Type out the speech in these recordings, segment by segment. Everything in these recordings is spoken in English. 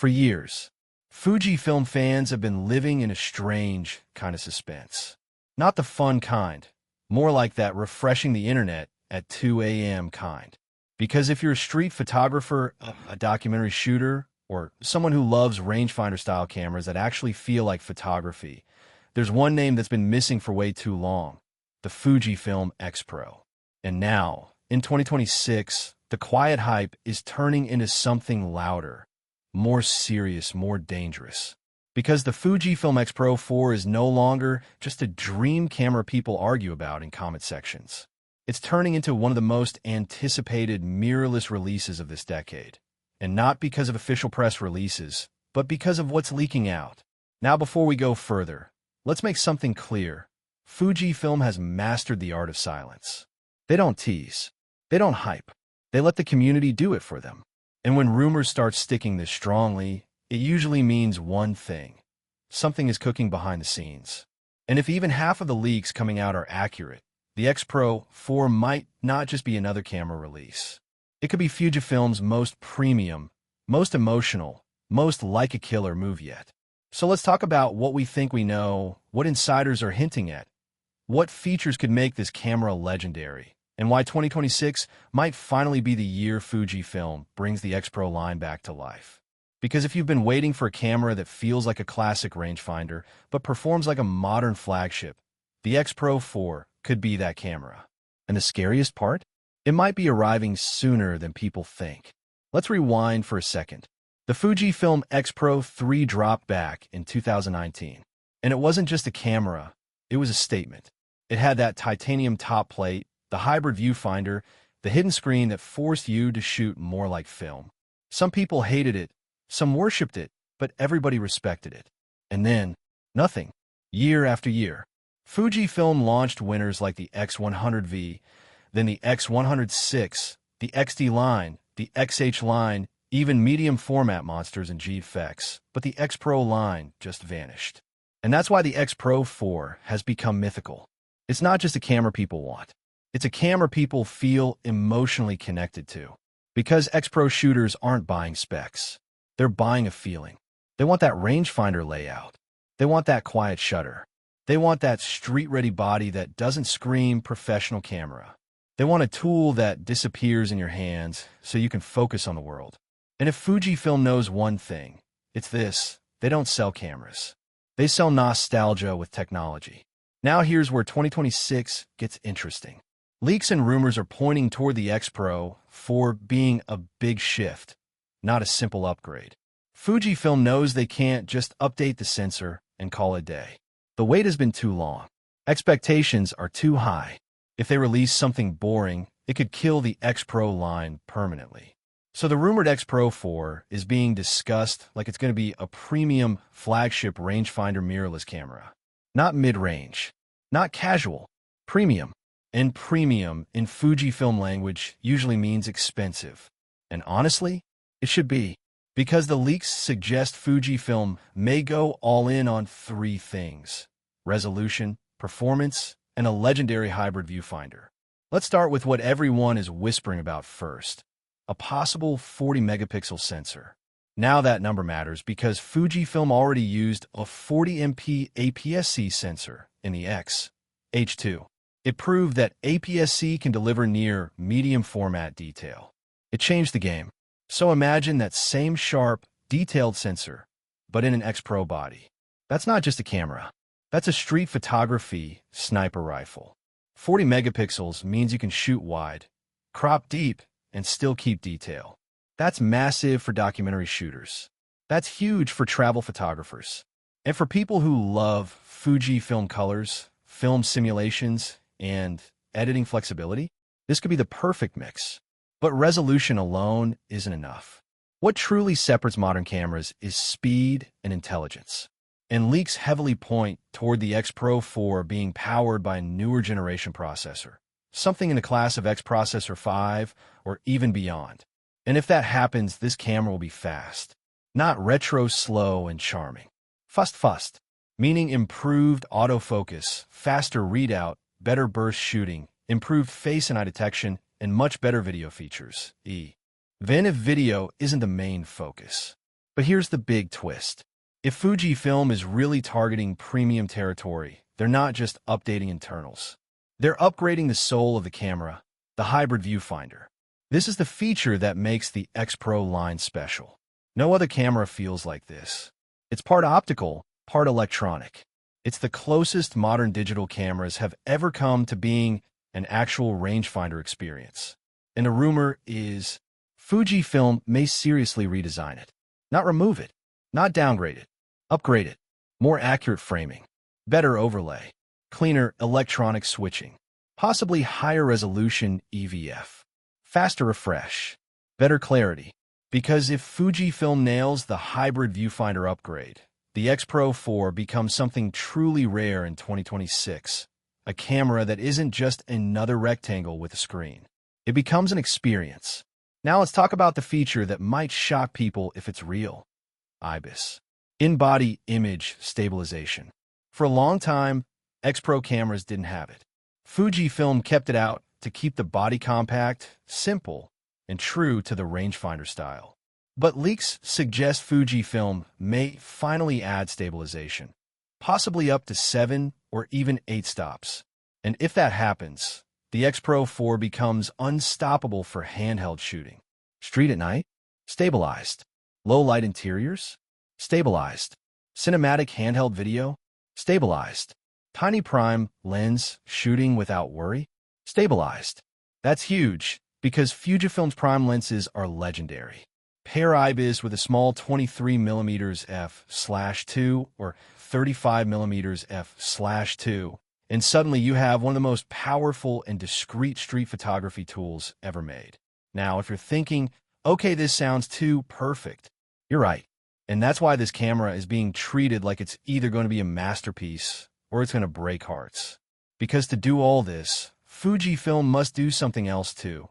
For years, Fujifilm fans have been living in a strange kind of suspense. Not the fun kind, more like that refreshing the internet at 2 a.m. kind. Because if you're a street photographer, a documentary shooter, or someone who loves rangefinder-style cameras that actually feel like photography, there's one name that's been missing for way too long: the Fujifilm X-Pro. And now, in 2026, the quiet hype is turning into something louder, more serious, more dangerous. Because the Fujifilm X-Pro 4 is no longer just a dream camera people argue about in comment sections. It's turning into one of the most anticipated mirrorless releases of this decade. And not because of official press releases, but because of what's leaking out. Now, before we go further, let's make something clear. Fujifilm has mastered the art of silence. They don't tease. They don't hype. They let the community do it for them. And when rumors start sticking this strongly, it usually means one thing: something is cooking behind the scenes. And if even half of the leaks coming out are accurate, the X-Pro 4 might not just be another camera release. It could be Fujifilm's most premium, most emotional, most like a killer move yet. So let's talk about what we think we know, what insiders are hinting at, what features could make this camera legendary, and why 2026 might finally be the year Fujifilm brings the X-Pro line back to life. Because if you've been waiting for a camera that feels like a classic rangefinder but performs like a modern flagship, the X-Pro 4 could be that camera. And the scariest part? It might be arriving sooner than people think. Let's rewind for a second. The Fujifilm X-Pro 3 dropped back in 2019. And it wasn't just a camera, it was a statement. It had that titanium top plate, the hybrid viewfinder, the hidden screen that forced you to shoot more like film. Some people hated it, some worshipped it, but everybody respected it. And then, nothing. Year after year, Fujifilm launched winners like the X100V, then the X106, the XD line, the XH line, even medium format monsters and GFX, but the X-Pro line just vanished. And that's why the X-Pro 4 has become mythical. It's not just a camera people want. It's a camera people feel emotionally connected to. Because X-Pro shooters aren't buying specs. They're buying a feeling. They want that rangefinder layout. They want that quiet shutter. They want that street-ready body that doesn't scream professional camera. They want a tool that disappears in your hands so you can focus on the world. And if Fujifilm knows one thing, it's this: they don't sell cameras. They sell nostalgia with technology. Now here's where 2026 gets interesting. Leaks and rumors are pointing toward the X-Pro 4 being a big shift, not a simple upgrade. Fujifilm knows they can't just update the sensor and call it a day. The wait has been too long. Expectations are too high. If they release something boring, it could kill the X-Pro line permanently. So the rumored X-Pro 4 is being discussed like it's going to be a premium flagship rangefinder mirrorless camera. Not mid-range, not casual, premium. And premium in Fujifilm language usually means expensive. And honestly, it should be. Because the leaks suggest Fujifilm may go all in on three things: resolution, performance, and a legendary hybrid viewfinder. Let's start with what everyone is whispering about first: a possible 40-megapixel sensor. Now that number matters because Fujifilm already used a 40MP APS-C sensor in the X-H2. It proved that APS-C can deliver near medium format detail. It changed the game. So imagine that same sharp, detailed sensor, but in an X-Pro body. That's not just a camera. That's a street photography sniper rifle. 40 megapixels means you can shoot wide, crop deep, and still keep detail. That's massive for documentary shooters. That's huge for travel photographers. And for people who love Fujifilm colors, film simulations, and editing flexibility, this could be the perfect mix. But resolution alone isn't enough. What truly separates modern cameras is speed and intelligence. And leaks heavily point toward the X-Pro 4 being powered by a newer generation processor, something in the class of X Processor 5 or even beyond. And if that happens, this camera will be fast. Not retro, slow, and charming. Fast, meaning improved autofocus, faster readout, better burst shooting, improved face and eye detection, and much better video features. Then if video isn't the main focus. But here's the big twist. If Fujifilm is really targeting premium territory, they're not just updating internals. They're upgrading the soul of the camera, the hybrid viewfinder. This is the feature that makes the X-Pro line special. No other camera feels like this. It's part optical, part electronic. It's the closest modern digital cameras have ever come to being an actual rangefinder experience. And the rumor is Fujifilm may seriously redesign it. Not remove it, not downgrade it, upgrade it. More accurate framing, better overlay, cleaner electronic switching, possibly higher resolution EVF, faster refresh, better clarity. Because if Fujifilm nails the hybrid viewfinder upgrade, the X-Pro 4 becomes something truly rare in 2026, a camera that isn't just another rectangle with a screen. It becomes an experience. Now let's talk about the feature that might shock people if it's real. IBIS. In-body image stabilization. For a long time, X-Pro cameras didn't have it. Fujifilm kept it out to keep the body compact, simple, and true to the rangefinder style. But leaks suggest Fujifilm may finally add stabilization, possibly up to 7 or even 8 stops. And if that happens, the X-Pro 4 becomes unstoppable for handheld shooting. Street at night? Stabilized. Low-light interiors? Stabilized. Cinematic handheld video? Stabilized. Tiny prime lens shooting without worry? Stabilized. That's huge, because Fujifilm's prime lenses are legendary. Pair IBIS with a small 23mm f/2 or 35mm f/2, and suddenly you have one of the most powerful and discreet street photography tools ever made. Now, if you're thinking, okay, this sounds too perfect, you're right. And that's why this camera is being treated like it's either going to be a masterpiece or it's going to break hearts. Because to do all this, Fujifilm must do something else too.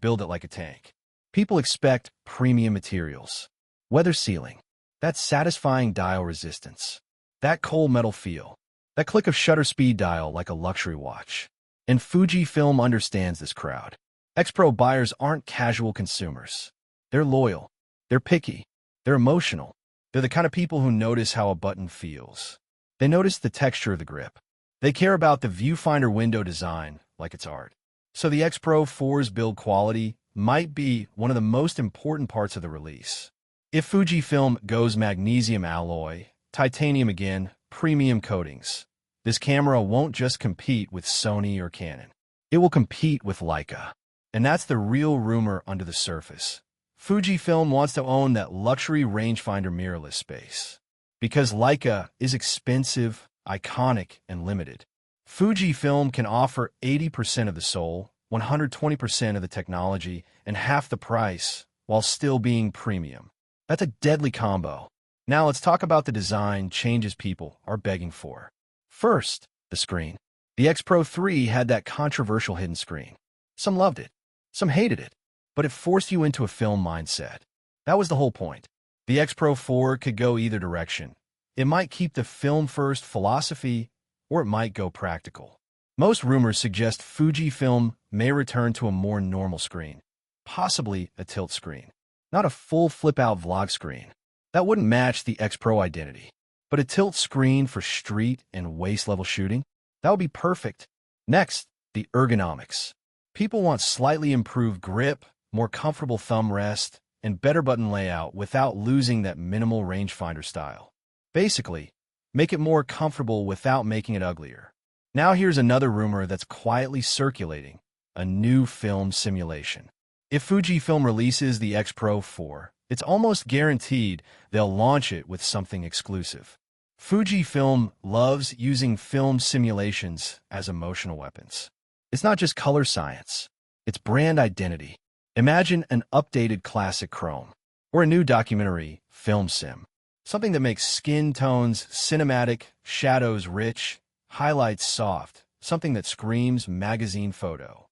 Build it like a tank. People expect premium materials. Weather sealing. That satisfying dial resistance. That cold metal feel. That click of shutter speed dial like a luxury watch. And Fujifilm understands this crowd. X-Pro buyers aren't casual consumers. They're loyal. They're picky. They're emotional. They're the kind of people who notice how a button feels. They notice the texture of the grip. They care about the viewfinder window design like it's art. So the X-Pro 4's build quality might be one of the most important parts of the release. If Fujifilm goes magnesium alloy, titanium again, premium coatings, this camera won't just compete with Sony or Canon. It will compete with Leica. And that's the real rumor under the surface. Fujifilm wants to own that luxury rangefinder mirrorless space. Because Leica is expensive, iconic, and limited. Fujifilm can offer 80% of the soul, 120% of the technology, and half the price, while still being premium. That's a deadly combo. Now let's talk about the design changes people are begging for. First, the screen. The X-Pro 3 had that controversial hidden screen. Some loved it, some hated it, but it forced you into a film mindset. That was the whole point. The X-Pro 4 could go either direction. It might keep the film-first philosophy, or it might go practical. Most rumors suggest Fujifilm may return to a more normal screen, possibly a tilt screen. Not a full flip-out vlog screen. That wouldn't match the X-Pro identity. But a tilt screen for street and waist-level shooting? That would be perfect. Next, the ergonomics. People want slightly improved grip, more comfortable thumb rest, and better button layout without losing that minimal rangefinder style. Basically, make it more comfortable without making it uglier. Now here's another rumor that's quietly circulating, a new film simulation. If Fujifilm releases the X-Pro 4, it's almost guaranteed they'll launch it with something exclusive. Fujifilm loves using film simulations as emotional weapons. It's not just color science, it's brand identity. Imagine an updated classic chrome, or a new documentary, film sim. Something that makes skin tones cinematic, shadows rich, highlights soft, something that screams magazine photo.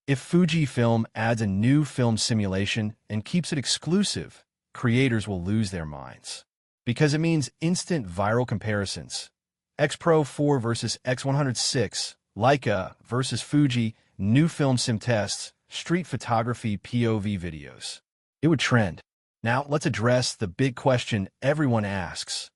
If Fujifilm adds a new film simulation and keeps it exclusive, creators will lose their minds. Because it means instant viral comparisons. X-Pro 4 versus X106, Leica versus Fuji, new film sim tests, street photography POV videos. It would trend. Now, let's address the big question everyone asks.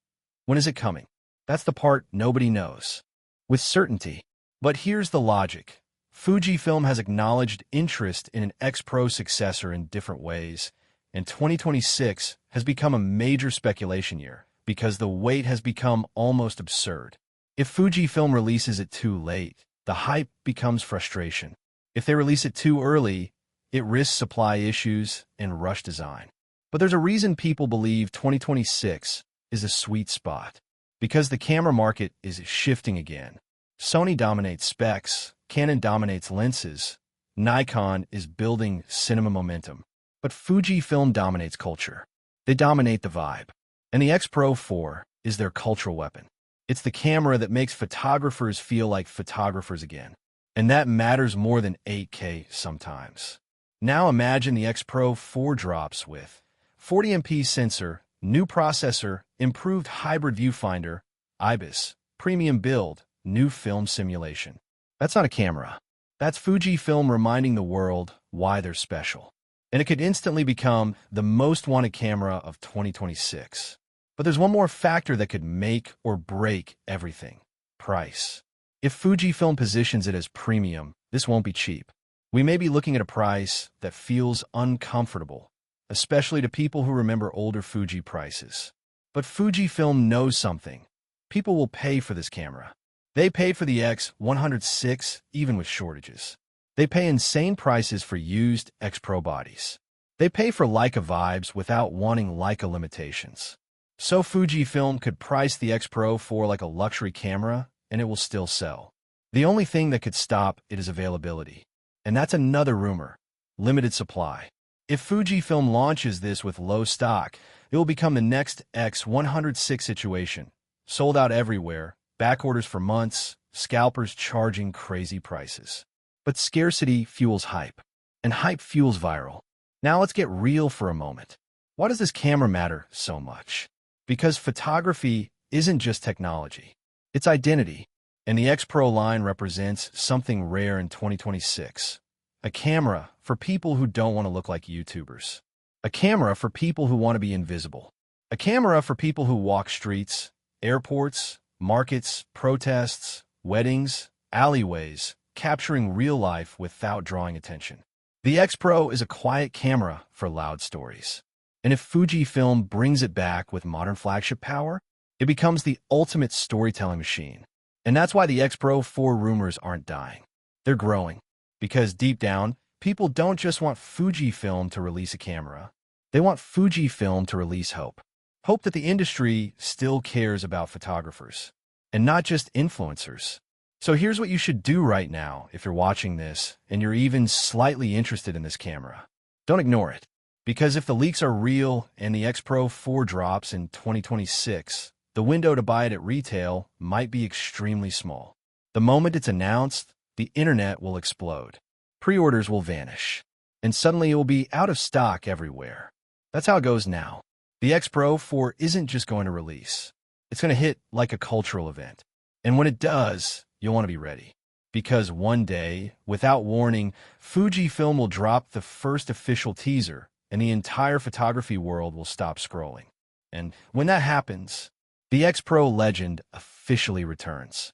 When is it coming? That's the part nobody knows with certainty. But here's the logic. Fujifilm has acknowledged interest in an X-Pro successor in different ways, and 2026 has become a major speculation year because the wait has become almost absurd. If Fujifilm releases it too late, the hype becomes frustration. If they release it too early, it risks supply issues and rush design. But there's a reason people believe 2026 is a sweet spot. Because the camera market is shifting again. Sony dominates specs, Canon dominates lenses, Nikon is building cinema momentum. But Fujifilm dominates culture. They dominate the vibe. And the X-Pro 4 is their cultural weapon. It's the camera that makes photographers feel like photographers again. And that matters more than 8K sometimes. Now imagine the X-Pro 4 drops with 40MP sensor, new processor, improved hybrid viewfinder, IBIS, premium build, new film simulation. That's not a camera. That's Fujifilm reminding the world why they're special. And it could instantly become the most wanted camera of 2026. But there's one more factor that could make or break everything. Price. If Fujifilm positions it as premium, this won't be cheap. We may be looking at a price that feels uncomfortable, especially to people who remember older Fuji prices. But Fujifilm knows something. People will pay for this camera. They pay for the X106 even with shortages. They pay insane prices for used X-Pro bodies. They pay for Leica vibes without wanting Leica limitations. So Fujifilm could price the X-Pro 4 like a luxury camera, and it will still sell. The only thing that could stop it is availability. And that's another rumor. Limited supply. If Fujifilm launches this with low stock, it will become the next X106 situation. Sold out everywhere, back orders for months, scalpers charging crazy prices. But scarcity fuels hype, and hype fuels viral. Now let's get real for a moment. Why does this camera matter so much? Because photography isn't just technology. It's identity. And the X-Pro line represents something rare in 2026. A camera for people who don't want to look like YouTubers. A camera for people who want to be invisible. A camera for people who walk streets, airports, markets, protests, weddings, alleyways, capturing real life without drawing attention. The X-Pro is a quiet camera for loud stories. And if Fujifilm brings it back with modern flagship power, it becomes the ultimate storytelling machine. And that's why the X-Pro 4 rumors aren't dying. They're growing. Because deep down, people don't just want Fujifilm to release a camera. They want Fujifilm to release hope. Hope that the industry still cares about photographers. And not just influencers. So here's what you should do right now if you're watching this and you're even slightly interested in this camera. Don't ignore it. Because if the leaks are real and the X-Pro 4 drops in 2026, the window to buy it at retail might be extremely small. The moment it's announced, the internet will explode. Pre-orders will vanish. And suddenly it will be out of stock everywhere. That's how it goes now. The X-Pro 4 isn't just going to release. It's going to hit like a cultural event. And when it does, you'll want to be ready. Because one day, without warning, Fujifilm will drop the first official teaser, and the entire photography world will stop scrolling. And when that happens, the X-Pro legend officially returns.